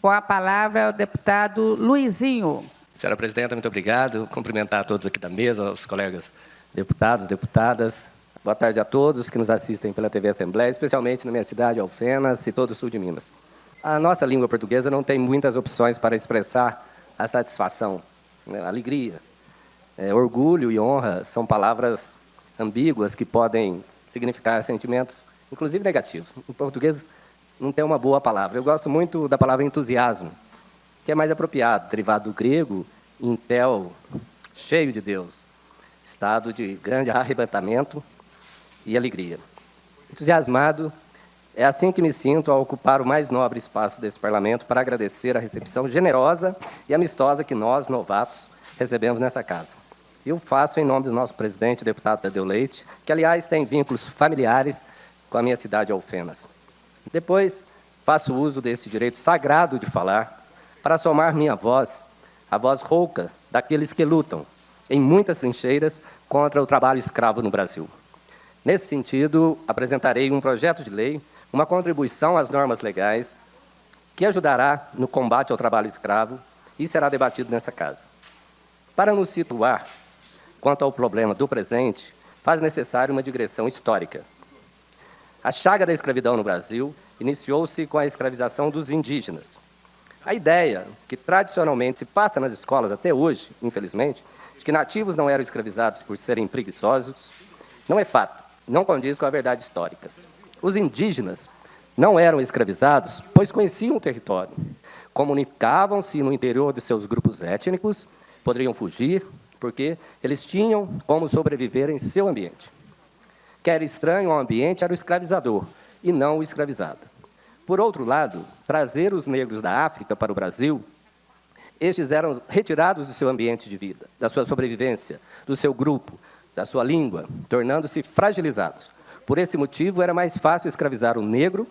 Com a palavra é o deputado Luizinho. Senhora presidenta, muito obrigado. Cumprimentar a todos aqui da mesa, os colegas deputados, deputadas. Boa tarde a todos que nos assistem pela TV Assembleia, especialmente na minha cidade, Alfenas, e todo o sul de Minas. A nossa língua portuguesa não tem muitas opções para expressar a satisfação, né? Alegria, orgulho e honra são palavras ambíguas que podem significar sentimentos, inclusive negativos. Em português não tem uma boa palavra. Eu gosto muito da palavra entusiasmo, que é mais apropriado, derivado do grego, intel, cheio de Deus, estado de grande arrebatamento e alegria. Entusiasmado, é assim que me sinto ao ocupar o mais nobre espaço desse parlamento para agradecer a recepção generosa e amistosa que nós, novatos, recebemos nessa casa. Eu faço em nome do nosso presidente, deputado Tadeu Leite, que, aliás, tem vínculos familiares com a minha cidade, Alfenas. Depois, faço uso desse direito sagrado de falar para somar minha voz, a voz rouca daqueles que lutam em muitas trincheiras contra o trabalho escravo no Brasil. Nesse sentido, apresentarei um projeto de lei, uma contribuição às normas legais, que ajudará no combate ao trabalho escravo e será debatido nessa casa. Para nos situar quanto ao problema do presente, faz necessário uma digressão histórica. A chaga da escravidão no Brasil iniciou-se com a escravização dos indígenas. A ideia, que tradicionalmente se passa nas escolas até hoje, infelizmente, de que nativos não eram escravizados por serem preguiçosos, não é fato, não condiz com a verdade histórica. Os indígenas não eram escravizados, pois conheciam o território, comunicavam-se no interior de seus grupos étnicos, poderiam fugir, porque eles tinham como sobreviver em seu ambiente. Quer estranho ao ambiente era o escravizador, e não o escravizado. Por outro lado, trazer os negros da África para o Brasil, estes eram retirados do seu ambiente de vida, da sua sobrevivência, do seu grupo, da sua língua, tornando-se fragilizados. Por esse motivo, era mais fácil escravizar o negro,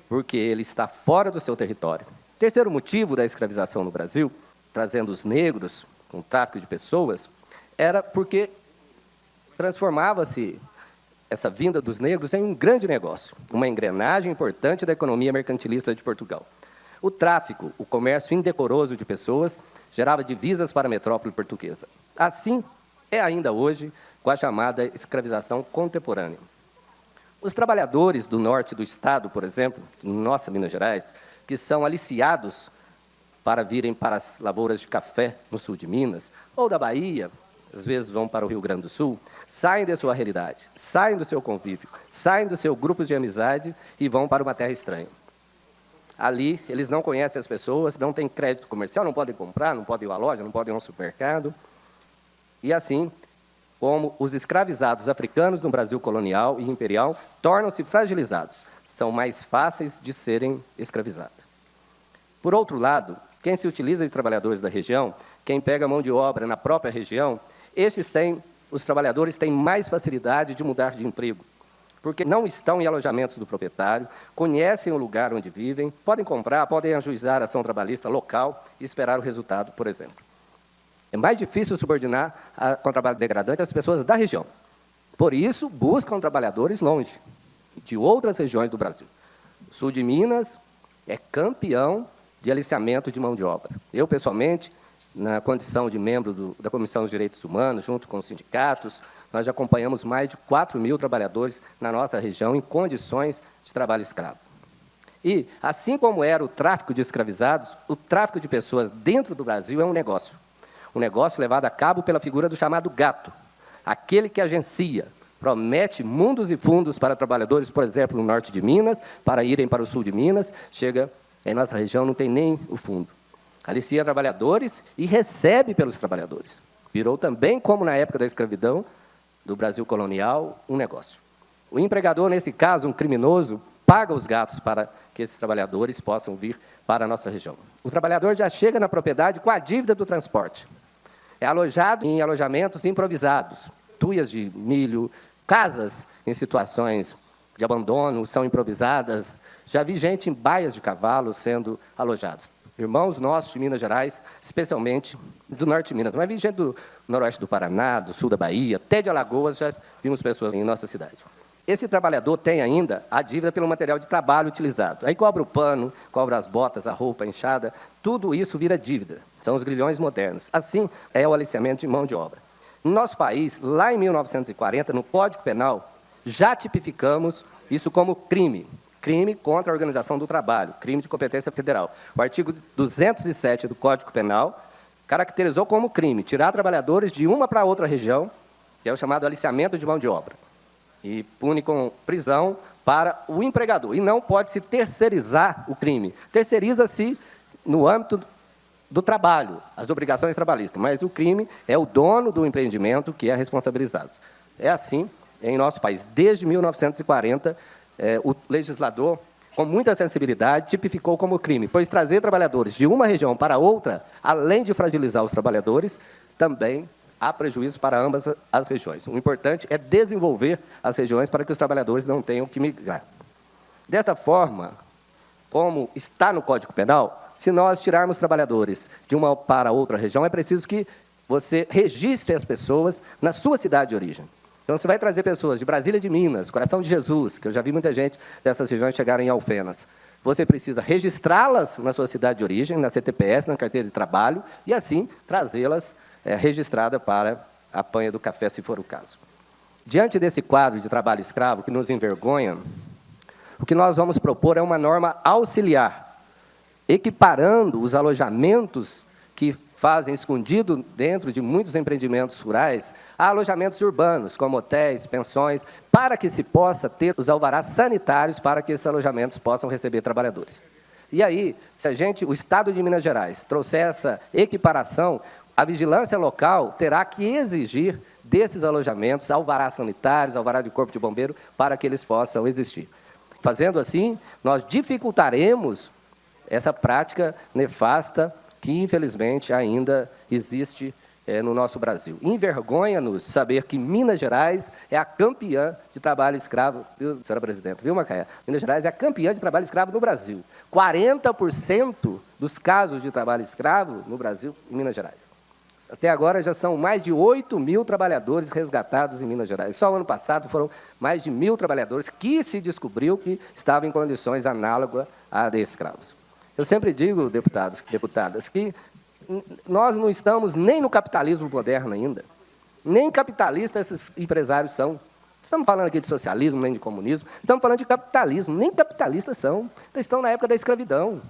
porque ele está fora do seu território. Terceiro motivo da escravização no Brasil, trazendo os negros com o tráfico de pessoas, era porque transformava-se essa vinda dos negros em um grande negócio, uma engrenagem importante da economia mercantilista de Portugal. O tráfico, o comércio indecoroso de pessoas, gerava divisas para a metrópole portuguesa. Assim, é ainda hoje com a chamada escravização contemporânea. Os trabalhadores do norte do estado, por exemplo, nossa Minas Gerais, que são aliciados para virem para as lavouras de café no sul de Minas, ou da Bahia, às vezes vão para o Rio Grande do Sul, saem da sua realidade, saem do seu convívio, saem do seu grupo de amizade e vão para uma terra estranha. Ali, eles não conhecem as pessoas, não têm crédito comercial, não podem comprar, não podem ir à loja, não podem ir ao supermercado. E assim, como os escravizados africanos no Brasil colonial e imperial tornam-se fragilizados, são mais fáceis de serem escravizados. Por outro lado, quem se utiliza de trabalhadores da região, quem pega a mão de obra na própria região, os trabalhadores têm mais facilidade de mudar de emprego, porque não estão em alojamentos do proprietário, conhecem o lugar onde vivem, podem comprar, podem ajuizar a ação trabalhista local e esperar o resultado, por exemplo. É mais difícil subordinar com trabalho degradante as pessoas da região. Por isso, buscam trabalhadores longe, de outras regiões do Brasil. O sul de Minas é campeão de aliciamento de mão de obra. Eu, pessoalmente, na condição de membro da Comissão dos Direitos Humanos, junto com os sindicatos, nós já acompanhamos mais de 4.000 trabalhadores na nossa região em condições de trabalho escravo. E, assim como era o tráfico de escravizados, o tráfico de pessoas dentro do Brasil é um negócio. Um negócio levado a cabo pela figura do chamado gato, aquele que agencia, promete mundos e fundos para trabalhadores, por exemplo, no norte de Minas, para irem para o sul de Minas, chega em nossa região, não tem nem o fundo. Alicia trabalhadores e recebe pelos trabalhadores. Virou também, como na época da escravidão, do Brasil colonial, um negócio. O empregador, nesse caso, um criminoso, paga os gatos para que esses trabalhadores possam vir para a nossa região. O trabalhador já chega na propriedade com a dívida do transporte. É alojado em alojamentos improvisados, tuias de milho, casas em situações de abandono são improvisadas. Já vi gente em baias de cavalo sendo alojados. Irmãos nossos de Minas Gerais, especialmente do norte de Minas, mas vi gente do noroeste do Paraná, do sul da Bahia, até de Alagoas, já vimos pessoas em nossa cidade. Esse trabalhador tem ainda a dívida pelo material de trabalho utilizado. Aí cobra o pano, cobra as botas, a roupa, a enxada, tudo isso vira dívida. São os grilhões modernos. Assim é o aliciamento de mão de obra. No nosso país, lá em 1940, no Código Penal, já tipificamos isso como crime. Crime contra a organização do trabalho, crime de competência federal. O artigo 207 do Código Penal caracterizou como crime tirar trabalhadores de uma para outra região, que é o chamado aliciamento de mão de obra, e pune com prisão para o empregador. E não pode-se terceirizar o crime. Terceiriza-se no âmbito do trabalho, as obrigações trabalhistas, mas o crime é o dono do empreendimento que é responsabilizado. É assim em nosso país. Desde 1940, o legislador, com muita sensibilidade, tipificou como crime, pois trazer trabalhadores de uma região para outra, além de fragilizar os trabalhadores, também há prejuízo para ambas as regiões. O importante é desenvolver as regiões para que os trabalhadores não tenham que migrar. Desta forma, como está no Código Penal, se nós tirarmos trabalhadores de uma para outra região, é preciso que você registre as pessoas na sua cidade de origem. Então, você vai trazer pessoas de Brasília, de Minas, Coração de Jesus, que eu já vi muita gente dessas regiões chegarem em Alfenas. Você precisa registrá-las na sua cidade de origem, na CTPS, na carteira de trabalho, e assim trazê-las registrada para a panha do café, se for o caso. Diante desse quadro de trabalho escravo que nos envergonha, o que nós vamos propor é uma norma auxiliar, equiparando os alojamentos que fazem escondido dentro de muitos empreendimentos rurais a alojamentos urbanos, como hotéis, pensões, para que se possa ter os alvarás sanitários para que esses alojamentos possam receber trabalhadores. E aí, se o Estado de Minas Gerais trouxer essa equiparação, a vigilância local terá que exigir desses alojamentos alvarás sanitários, alvará de corpo de bombeiro, para que eles possam existir. Fazendo assim, nós dificultaremos essa prática nefasta que, infelizmente, ainda existe no nosso Brasil. Envergonha-nos saber que Minas Gerais é a campeã de trabalho escravo, viu, senhora presidenta, viu, Macaé? Minas Gerais é a campeã de trabalho escravo no Brasil. 40% dos casos de trabalho escravo no Brasil, em Minas Gerais. Até agora, já são mais de 8.000 trabalhadores resgatados em Minas Gerais. Só o ano passado foram mais de 1.000 trabalhadores que se descobriu que estavam em condições análogas à de escravos. Eu sempre digo, deputados, deputadas, que nós não estamos nem no capitalismo moderno ainda. Nem capitalistas esses empresários são. Estamos falando aqui de socialismo, nem de comunismo. Estamos falando de capitalismo. Nem capitalistas são. Eles estão na época da escravidão. Não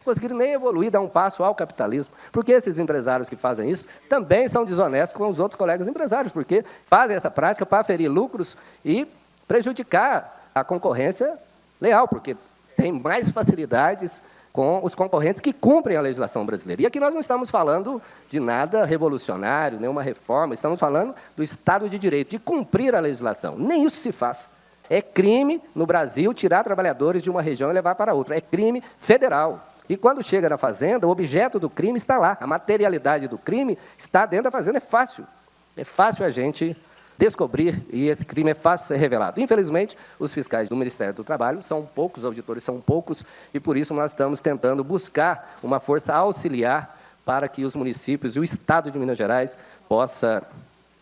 conseguiram nem evoluir, dar um passo ao capitalismo. Porque esses empresários que fazem isso também são desonestos com os outros colegas empresários, porque fazem essa prática para aferir lucros e prejudicar a concorrência leal, porque tem mais facilidades com os concorrentes que cumprem a legislação brasileira. E aqui nós não estamos falando de nada revolucionário, nenhuma reforma, estamos falando do Estado de Direito, de cumprir a legislação. Nem isso se faz. É crime, no Brasil, tirar trabalhadores de uma região e levar para outra. É crime federal. E quando chega na fazenda, o objeto do crime está lá. A materialidade do crime está dentro da fazenda. É fácil. É fácil a gente descobrir, e esse crime é fácil de ser revelado. Infelizmente, os fiscais do Ministério do Trabalho são poucos, os auditores são poucos, e por isso nós estamos tentando buscar uma força auxiliar para que os municípios e o Estado de Minas Gerais possa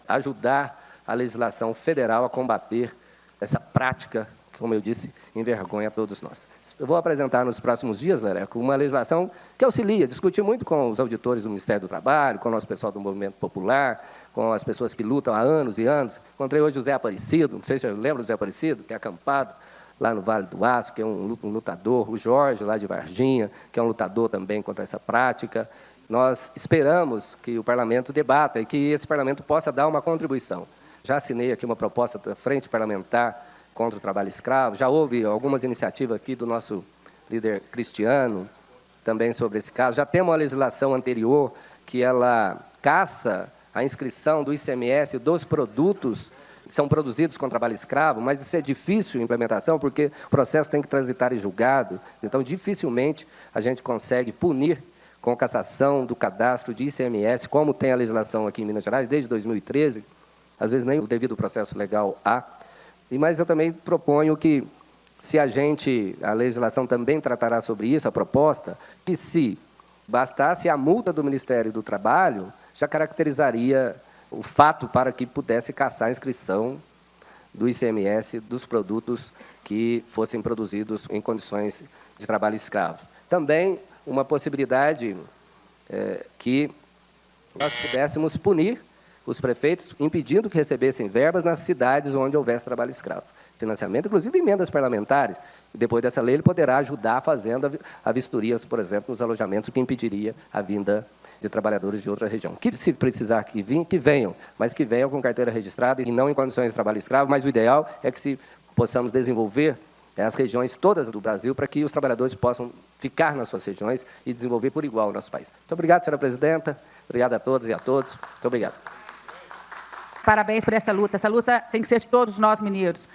ajudar a legislação federal a combater essa prática, que, como eu disse, envergonha a todos nós. Eu vou apresentar nos próximos dias, Lereco, uma legislação que auxilia, discuti muito com os auditores do Ministério do Trabalho, com o nosso pessoal do Movimento Popular, com as pessoas que lutam há anos e anos. Encontrei hoje o Zé Aparecido, não sei se você lembra do Zé Aparecido, que é acampado lá no Vale do Aço, que é um lutador, o Jorge, lá de Varginha, que é um lutador também contra essa prática. Nós esperamos que o parlamento debata e que esse parlamento possa dar uma contribuição. Já assinei aqui uma proposta da Frente Parlamentar contra o Trabalho Escravo, já houve algumas iniciativas aqui do nosso líder Cristiano, também sobre esse caso. Já temos uma legislação anterior que ela caça a inscrição do ICMS dos produtos que são produzidos com trabalho escravo, mas isso é difícil a implementação, porque o processo tem que transitar em julgado, então dificilmente a gente consegue punir com cassação do cadastro de ICMS, como tem a legislação aqui em Minas Gerais, desde 2013, às vezes nem o devido processo legal há. Mas eu também proponho que, se a legislação também tratará sobre isso, a proposta, que se bastasse a multa do Ministério do Trabalho, já caracterizaria o fato para que pudesse cassar a inscrição do ICMS dos produtos que fossem produzidos em condições de trabalho escravo. Também uma possibilidade que nós pudéssemos punir os prefeitos, impedindo que recebessem verbas nas cidades onde houvesse trabalho escravo. Financiamento, inclusive emendas parlamentares. Depois dessa lei, ele poderá ajudar fazendo a vistorias, por exemplo, nos alojamentos, o que impediria a vinda de trabalhadores de outra região. Que, se precisar que venham, mas que venham com carteira registrada e não em condições de trabalho escravo, mas o ideal é que se possamos desenvolver as regiões todas do Brasil para que os trabalhadores possam ficar nas suas regiões e desenvolver por igual o nosso país. Muito obrigado, senhora presidenta. Obrigado a todas e a todos. Muito obrigado. Parabéns por essa luta. Essa luta tem que ser de todos nós, mineiros.